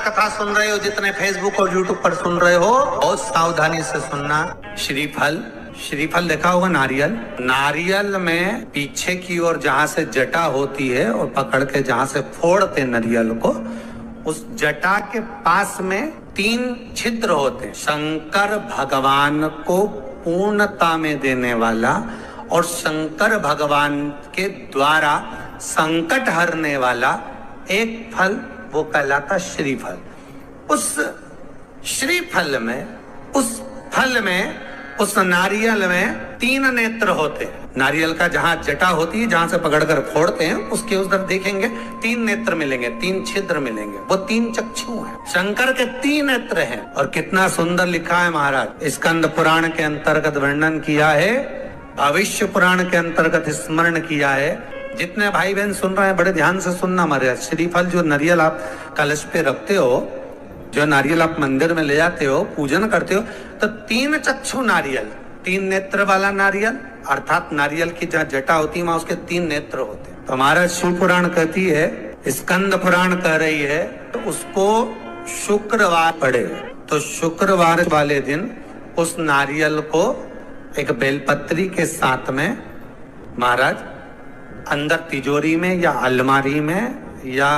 कथा सुन रहे हो, जितने फेसबुक और यूट्यूब पर सुन रहे हो, बहुत सावधानी से सुनना। श्रीफल, श्रीफल देखा होगा, नारियल। नारियल में पीछे की ओर जहां से जटा होती है और पकड़ के जहां से फोड़ते नारियल को, उस जटा के पास में 3 छिद्र होते हैं। शंकर भगवान को पूर्णता में देने वाला और शंकर भगवान के द्वारा संकट हरने वाला एक फल, वो कहलाता श्रीफल। उस श्रीफल में, उस फल में, उस नारियल में 3 नेत्र होते हैं। नारियल का जहां जटा होती है, जहां से पकड़कर फोड़ते हैं, उसके उधर देखेंगे 3 नेत्र मिलेंगे, 3 छिद्र मिलेंगे, वो 3 चक्षु हैं। शंकर के 3 नेत्र हैं। और कितना सुंदर लिखा है महाराज, स्कंद पुराण के अंतर्गत वर्णन किया है, भविष्य पुराण के अंतर्गत स्मरण किया है। जितने भाई बहन सुन रहे हैं बड़े ध्यान से सुनना महाराज। श्रीफल जो नारियल आप कलश पे रखते हो, जो नारियल आप मंदिर में ले जाते हो, पूजन करते हो, तो 3 चक्षु नारियल, 3 नेत्र वाला नारियल, अर्थात नारियल की जहाँ जटा होती है वहां उसके 3 नेत्र होते हैं। तो हमारा शिव पुराण कहती है, स्कंद पुराण कह रही है, तो उसको शुक्रवार पड़े, तो शुक्रवार वाले दिन उस नारियल को एक बेलपत्री के साथ में महाराज अंदर तिजोरी में या अलमारी में, या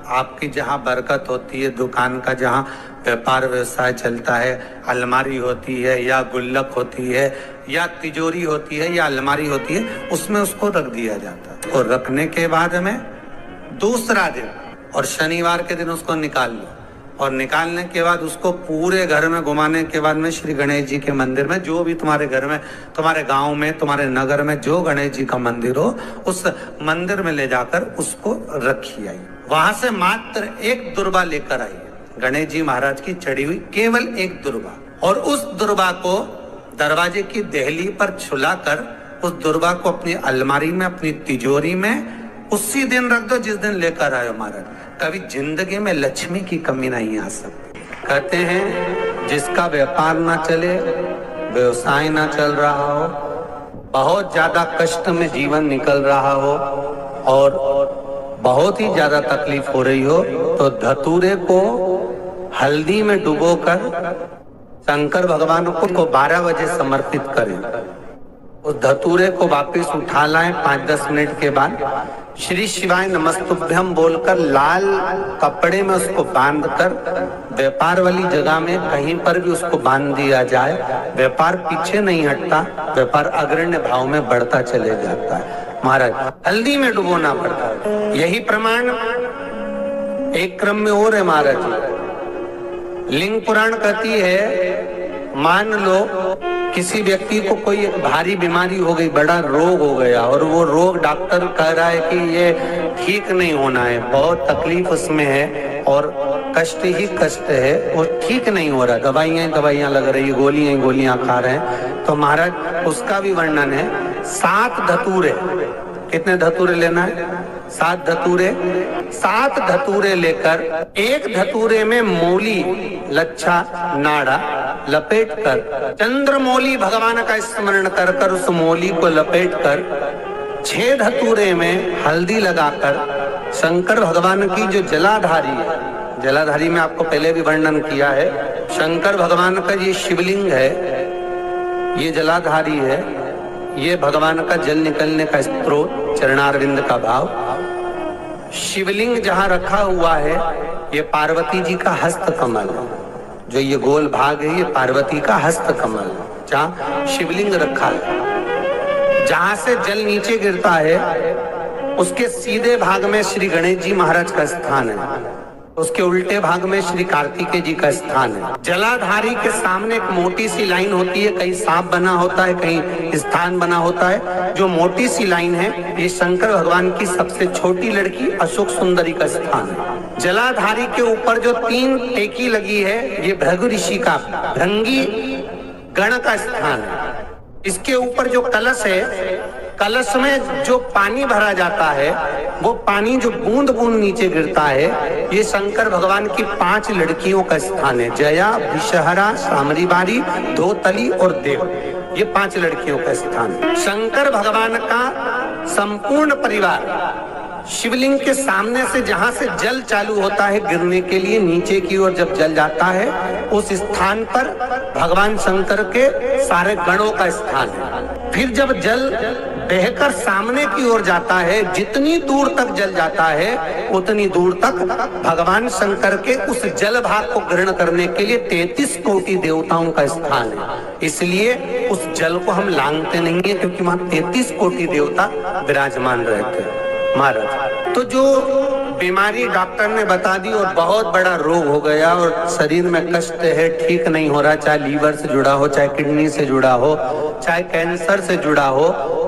आपकी जहां बरकत होती है, दुकान का जहां व्यापार व्यवसाय चलता है, अलमारी होती है या गुल्लक होती है या तिजोरी होती है या अलमारी होती है, उसमें उसको रख दिया जाता है। उसको रखने के बाद में दूसरा दिन और शनिवार के दिन उसको निकाल लो, और निकालने के बाद उसको पूरे घर में घुमाने के बाद में श्री गणेश जी के मंदिर में, जो भी तुम्हारे घर में, तुम्हारे गांव में, तुम्हारे नगर में जो गणेश जी का मंदिर हो, उस मंदिर में ले जाकर उसको रखी आई। वहां से मात्र 1 दुर्बा लेकर आई, गणेश जी महाराज की चढ़ी हुई केवल 1 दुर्बा, और उस दुर्बा को दरवाजे की देहली पर छुलाकर उस दुर्बा को अपनी अलमारी में, अपनी तिजोरी में उसी दिन रख दो जिस दिन लेकर आए महाराज। कभी जिंदगी में लक्ष्मी की कमी नहीं आ सकती। कहते हैं जिसका व्यापार ना चले, व्यवसाय ना चल रहा हो, बहुत ज्यादा कष्ट में जीवन निकल रहा हो और बहुत ही ज्यादा तकलीफ हो रही हो, तो धतूरे को हल्दी में डुबोकर शंकर भगवान को 12 बजे समर्पित करें। उस धतूरे को वापस उठा लाएं 5-10 मिनट के बाद, श्री शिवाय नमस्तुभ्यम बोलकर लाल कपड़े में उसको बांधकर व्यापार वाली जगह में कहीं पर भी उसको बांध दिया जाए। व्यापार पीछे नहीं हटता, व्यापार अग्रण्य भाव में बढ़ता चले जाता है महाराज। हल्दी में डुबोना पड़ता है। यही प्रमाण एक क्रम में और है महाराज। लिंग पुराण कहती है, मान लो किसी व्यक्ति को कोई भारी बीमारी हो गई, बड़ा रोग हो गया, और वो रोग डॉक्टर कह रहा है कि ये ठीक नहीं होना है, बहुत तकलीफ उसमें है और कष्ट ही कष्ट है, वो ठीक नहीं हो रहा, दवाइयां लग रही, गोलियां खा रहे हैं। तो महाराज उसका भी वर्णन है। 7 धतूरे, कितने धतूरे लेना है? 7 धतूरे। 7 धतूरे लेकर 1 धतूरे में मूली, लच्छा, नाड़ा लपेट कर, चंद्रमौली भगवान का स्मरण कर कर उस मौली को लपेट कर 6 धतूरे में हल्दी लगाकर शंकर भगवान की जो जलाधारी है, जलाधारी में आपको पहले भी वर्णन किया है, शंकर भगवान का ये शिवलिंग है, ये जलाधारी है, ये भगवान का जल निकलने का स्रोत, चरणारविंद का भाव। शिवलिंग जहां रखा हुआ है ये पार्वती जी का हस्त कमल है, जो ये गोल भाग है ये पार्वती का हस्त कमल, जहां शिवलिंग रखा है। जहां से जल नीचे गिरता है उसके सीधे भाग में श्री गणेश जी महाराज का स्थान है, उसके उल्टे भाग में श्री कार्तिकेय जी का स्थान है। जलाधारी के सामने एक मोटी सी लाइन होती है, कहीं सांप बना होता है, कहीं स्थान बना होता है। जो मोटी सी लाइन है ये शंकर भगवान की सबसे छोटी लड़की अशोक सुंदरी का स्थान है। जलाधारी के ऊपर जो 3 टेकी लगी है ये भृगु ऋषि का, भृंगी गण का स्थान है। इसके ऊपर जो कलश है, कलश में जो पानी भरा जाता है वो पानी जो बूंद बूंद नीचे गिरता है, ये शंकर भगवान की 5 लड़कियों का स्थान है। जया, विषहरा, सामरीबारी, धोतली और देव, ये 5 लड़कियों का स्थान है। शंकर भगवान का संपूर्ण परिवार शिवलिंग के सामने से जहां से जल चालू होता है गिरने के लिए नीचे की ओर जब जल जाता है, उस स्थान पर भगवान शंकर के सारे गणों का स्थान है। फिर जब जल बहकर सामने की ओर जाता है, जितनी दूर तक जल जाता है उतनी दूर तक भगवान शंकर के उस जल भाग को ग्रहण करने के लिए 33 कोटि देवताओं का स्थान है। इसलिए उस जल को हम लांघते नहीं है, क्योंकि वहां 33 कोटि देवता विराजमान रहते हैं महाराज। तो जो बीमारी डॉक्टर ने बता दी और बहुत बड़ा रोग हो गया और शरीर में कष्ट है, ठीक नहीं हो रहा, चाहे लीवर से जुड़ा हो, चाहे किडनी से जुड़ा हो, चाहे कैंसर से जुड़ा हो,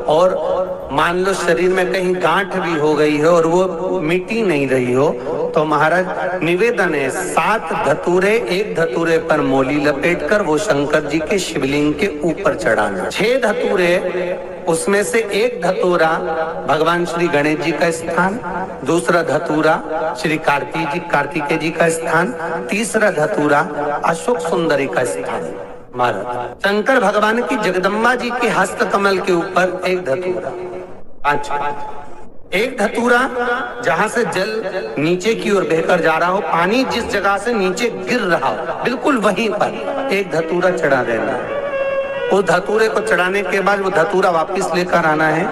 और मान लो शरीर में कहीं गांठ भी हो गई है और वो मिटी नहीं रही हो, तो महाराज निवेदन है 7 धतूरे, एक धतूरे पर मोली लपेटकर वो शंकर जी के शिवलिंग के ऊपर चढ़ाना। 6 धतूरे, उसमें से एक धतूरा भगवान श्री गणेश जी का स्थान, दूसरा धतूरा श्री कार्तिकेय जी का स्थान, तीसरा धतूरा अशोक सुंदरी का स्थान। महाराज शंकर भगवान की जगदम्बा जी के हस्त कमल के ऊपर एक धतूरा। अच्छा, एक धतूरा जहां से जल नीचे की ओर बहकर जा रहा हो, पानी जिस जगह से नीचे गिर रहा हो बिल्कुल वहीं पर एक धतूरा चढ़ा देना है। उस धतूरे को चढ़ाने के बाद वो धतूरा वापस लेकर आना है।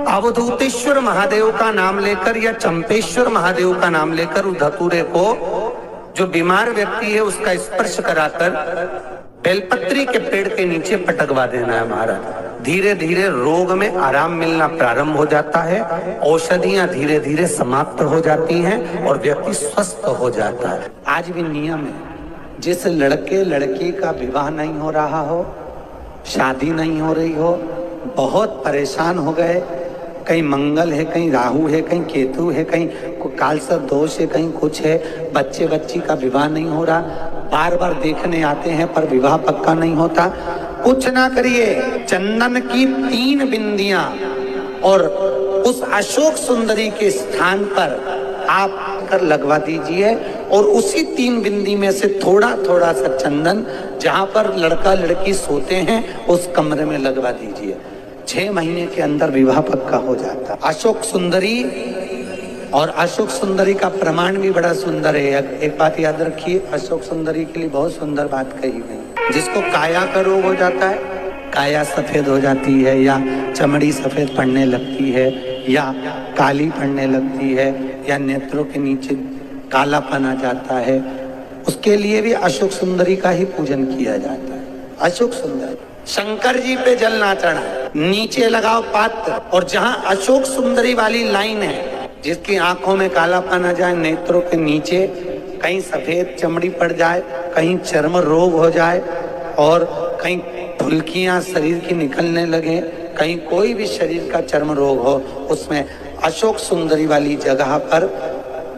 अवधूतेश्वर महादेव का नाम लेकर या चंपेश्वर महादेव का नाम लेकर उस धतूरे को जो बीमार व्यक्ति है उसका स्पर्श कराकर बेलपत्री के पेड़ के नीचे पटकवा देना है महाराज। धीरे धीरे रोग में आराम मिलना प्रारंभ हो जाता है, औषधियां धीरे धीरे समाप्त हो जाती हैं और व्यक्ति स्वस्थ हो जाता है। आज भी नियम है, जिस लड़के लड़की का विवाह नहीं हो रहा हो, शादी नहीं हो रही हो, बहुत परेशान हो गए, कहीं मंगल है, कहीं राहु है, कहीं केतु है, कहीं कालसर्प दोष है, कहीं कुछ है, बच्चे बच्ची का विवाह नहीं हो रहा, बार बार देखने आते हैं पर विवाह पक्का नहीं होता, कुछ ना करिए, चंदन की 3 बिंदियां और उस अशोक सुंदरी के स्थान पर आप कर लगवा दीजिए और उसी 3 बिंदी में से थोड़ा थोड़ा सा चंदन जहां पर लड़का लड़की सोते हैं उस कमरे में लगवा दीजिए। 6 महीने के अंदर विवाह पक्का हो जाता। अशोक सुंदरी, और अशोक सुंदरी का प्रमाण भी बड़ा सुंदर है। एक बात याद रखिए, अशोक सुंदरी के लिए बहुत सुंदर बात कही गई। जिसको काया का रोग हो जाता है, काया सफेद हो जाती है या चमड़ी सफेद पड़ने लगती है या काली पड़ने लगती है या नेत्रों के नीचे कालापन आ जाता है, उसके लिए भी अशोक सुंदरी का ही पूजन किया जाता है। अशोक सुंदरी, शंकर जी पे जल ना चढ़ा, नीचे लगाओ पात्र, और जहां अशोक सुंदरी वाली लाइन है, जिसकी आंखों में कालापन आ जाए, नेत्रों के नीचे कहीं सफेद चमड़ी पड़ जाए, कहीं चर्म रोग हो जाए और कहीं फुल्कियां शरीर की निकलने लगे, कहीं कोई भी शरीर का चर्म रोग हो, उसमें अशोक सुंदरी वाली जगह पर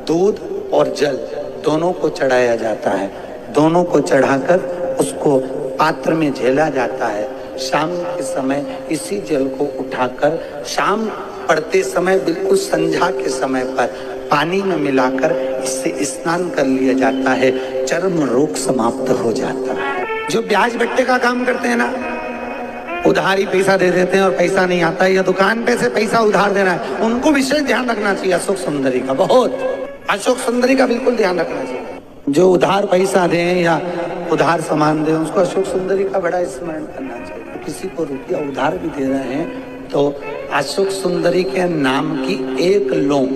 दूध और जल दोनों को चढ़ाया जाता है। दोनों को चढ़ाकर उसको पात्र में झेला जाता है। शाम के समय इसी जल को उठाकर शाम पड़ते समय बिल्कुल संध्या के समय पर पानी में मिलाकर इससे स्नान कर लिया जाता है। चर्म रोग समाप्त हो जाता है। जो ब्याज बट्टे का काम करते हैं ना, उधारी पैसा दे देते हैं और पैसा नहीं आता है, या दुकान पे से पैसा उधार देना है, उनको विशेष ध्यान रखना चाहिए अशोक सुंदरी का। बहुत अशोक सुंदरी का बिल्कुल ध्यान रखना चाहिए। जो उधार पैसा दें या उधार सामान दें, उसको अशोक सुंदरी का बड़ा स्मरण करना चाहिए। किसी को रुपया उधार भी दे रहे हैं तो अशोक सुंदरी के नाम की 1 लौंग,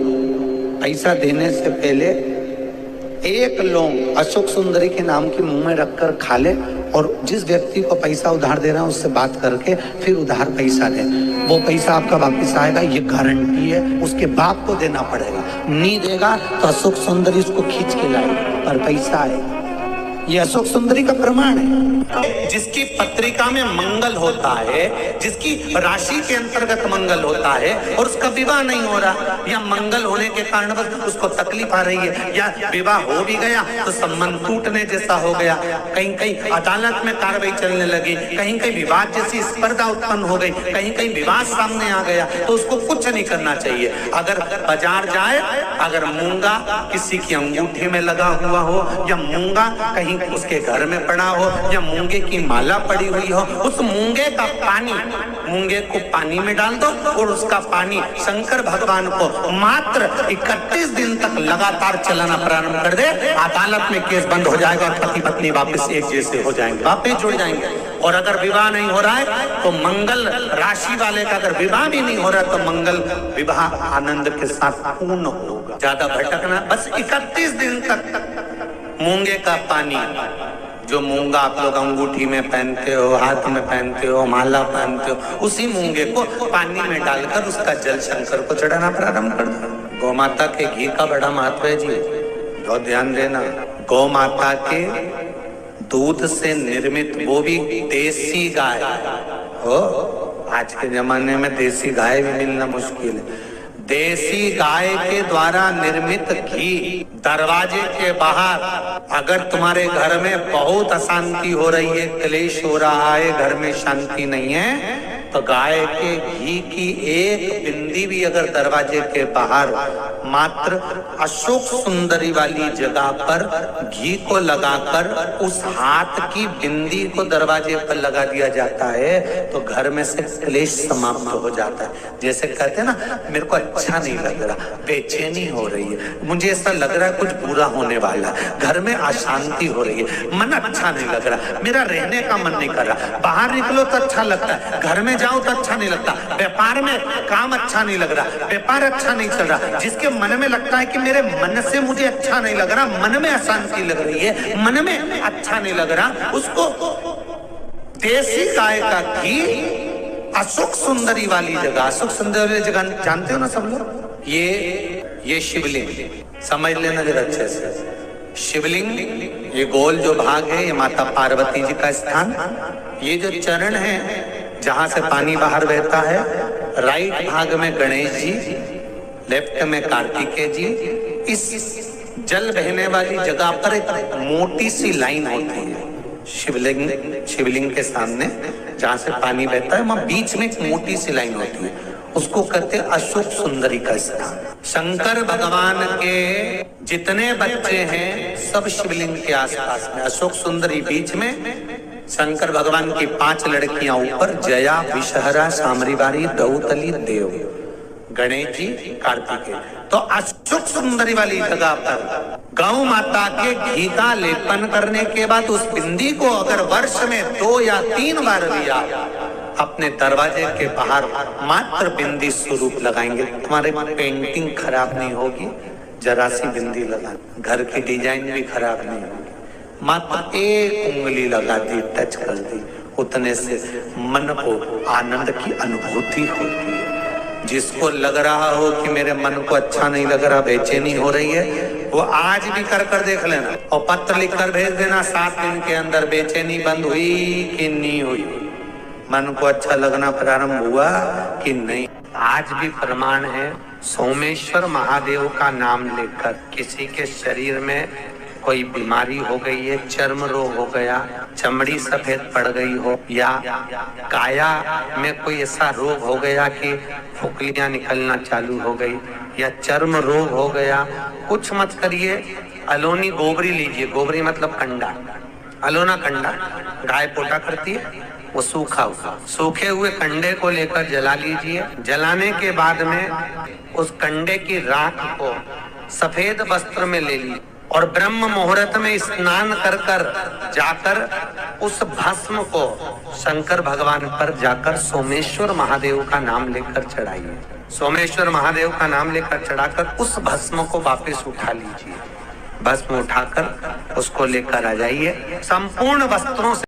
पैसा देने से पहले 1 लौंग अशोक सुंदरी के नाम की मुंह में रखकर खा ले, और जिस व्यक्ति को पैसा उधार दे रहा है उससे बात करके फिर उधार पैसा दे। वो पैसा आपका वापस आएगा, ये गारंटी है। उसके बाप को देना पड़ेगा, नहीं देगा तो अशोक सुंदरी उसको खींच के लाएगी पर पैसा आएगा। ये अशोक सुंदरी का प्रमाण है। जिसकी पत्रिका में मंगल होता है, जिसकी राशि के अंतर्गत मंगल होता है और उसका विवाह नहीं हो रहा, या मंगल होने के कारण उसको तकलीफ आ रही है, या विवाह हो भी गया तो संबंध टूटने जैसा हो गया, कहीं कहीं अदालत में कार्रवाई चलने लगी, कहीं कहीं विवाद जैसी स्पर्धा उत्पन्न हो गई, कहीं कहीं विवाद सामने आ गया, तो उसको कुछ नहीं करना चाहिए। अगर बाजार जाए, अगर मूंगा किसी की अंगूठी में लगा हुआ हो या मूंगा कहीं उसके घर में पड़ा हो या मूंगे की माला पड़ी हुई हो, उस मूंगे का पानी मूंगे को पानी में डाल दो और उसका पानी शंकर भगवान को मात्र 31 दिन तक लगातार चलाना प्रारंभ कर दे, अदालत में केस बंद हो जाएगा और पति पत्नी वापस एक जैसे हो जाएंगे, वापस जुड़ जाएंगे। और अगर विवाह नहीं हो रहा है तो मंगल राशि वाले का अगर विवाह भी नहीं हो रहा तो मंगल विवाह आनंद के साथ पूर्ण होगा। ज्यादा भटकना, बस 31 दिन तक मूंगे का पानी, जो मूंगा आप लोग अंगूठी में पहनते हो, हाथ में पहनते हो, माला पहनते हो, उसी मूंगे को पानी में डालकर उसका जल शंकर को चढ़ाना प्रारंभ कर दो। गौ माता के घी का बड़ा महत्व है जी, बहुत ध्यान देना। गौ माता के दूध से निर्मित, वो भी देसी गाय हो, आज के जमाने में देसी गाय भी मिलना मुश्किल है। देसी गाय के द्वारा निर्मित घी दरवाजे के बाहर, अगर तुम्हारे घर में बहुत अशांति हो रही है, क्लेश हो रहा है, घर में शांति नहीं है, तो गाय के घी की एक बिंदी भी अगर दरवाजे के बाहर मात्र अशोक सुंदरी वाली जगह पर घी को लगाकर उस हाथ की बिंदी को दरवाजे पर लगा दिया जाता है तो घर में से क्लेश समाप्त हो जाता है। जैसे कहते हैं ना, मेरे को अच्छा नहीं लग रहा, बेचैनी हो रही है, मुझे ऐसा लग रहा है कुछ बुरा होने वाला, घर में अशांति हो रही है, मन अच्छा नहीं लग रहा, मेरा रहने का मन नहीं कर रहा, बाहर निकलो तो अच्छा लगता है, घर में जाओ तो अच्छा नहीं लगता, व्यापार में काम अच्छा नहीं लग रहा, व्यापार अच्छा नहीं चल रहा। जिसके मन में लगता है कि मेरे मन से मुझे अच्छा नहीं लग रहा, मन में अशांति लग रही है, मन में अच्छा नहीं लग रहा, उसको देसी गाय का घी अशोक सुंदरी वाली जगह, अशोक सुंदरी वाली जगह जानते हो ना सब लोग, ये शिवलिंग समझ लेना जरा अच्छे से। शिवलिंग, ये गोल जो भाग है, ये माता पार्वती जी का स्थान, ये जो चरण है जहां से पानी बाहर बहता है, राइट भाग में गणेश जी, लेफ्ट में कार्तिकेय जी। इस जल बहने वाली जगह पर एक मोटी सी लाइन होती है शिवलिंग के सामने, जहां से पानी बहता है, वहां बीच में एक मोटी सी लाइन होती है, उसको कहते हैं अशोक सुंदरी का स्थान। शंकर भगवान के जितने बच्चे हैं सब शिवलिंग के आसपास में, अशोक सुंदरी बीच में, शंकर भगवान की 5 लड़कियां ऊपर, जया, विषहरा, सामरीवारी, दौतली, देव, गणेश जी, कार्तिकेय। तो अशोक सुंदरी वाली जगह पर गौ माता के घी का लेपन करने के बाद उस बिंदी को अगर वर्ष में 2 या 3 बार लिया, अपने दरवाजे के बाहर मात्र बिंदी स्वरूप लगाएंगे, तुम्हारे पेंटिंग खराब नहीं होगी, जरा सी बिंदी लगा, घर की डिजाइन भी खराब नहीं होगी, मात्र एक उंगली लगा दी, टच कर दी, उतने से मन को आनंद की अनुभूति होती है। जिसको लग रहा हो कि मेरे मन को अच्छा नहीं लग रहा, बेचैनी हो रही है, वो आज भी कर देख लेना और पत्र लिख कर भेज देना, 7 दिन के अंदर बेचैनी बंद हुई कि नहीं हुई, मन को अच्छा लगना प्रारंभ हुआ कि नहीं। आज भी प्रमाण है, सोमेश्वर महादेव का नाम लेकर किसी के शरीर में कोई बीमारी हो गई है, चर्म रोग हो गया, चमड़ी सफेद पड़ गई हो, या काया में कोई ऐसा रोग हो गया कि फुकलियां निकलना चालू हो गई, या चर्म रोग हो गया, कुछ मत करिए, अलोनी गोबरी लीजिए, गोबरी मतलब कंडा, अलोना कंडा गाय पोटा करती है, वो सूखे हुए कंडे को लेकर जला लीजिए। जलाने के बाद में उस कंडे की राख को सफेद वस्त्र में ले लीजिए और ब्रह्म मुहूर्त में स्नान कर जाकर उस भस्म को शंकर भगवान पर जाकर सोमेश्वर महादेव का नाम लेकर चढ़ाइए। सोमेश्वर महादेव का नाम लेकर चढ़ाकर उस भस्म को वापस उठा लीजिए। भस्म उठाकर उसको लेकर आ जाइए, संपूर्ण वस्त्रों से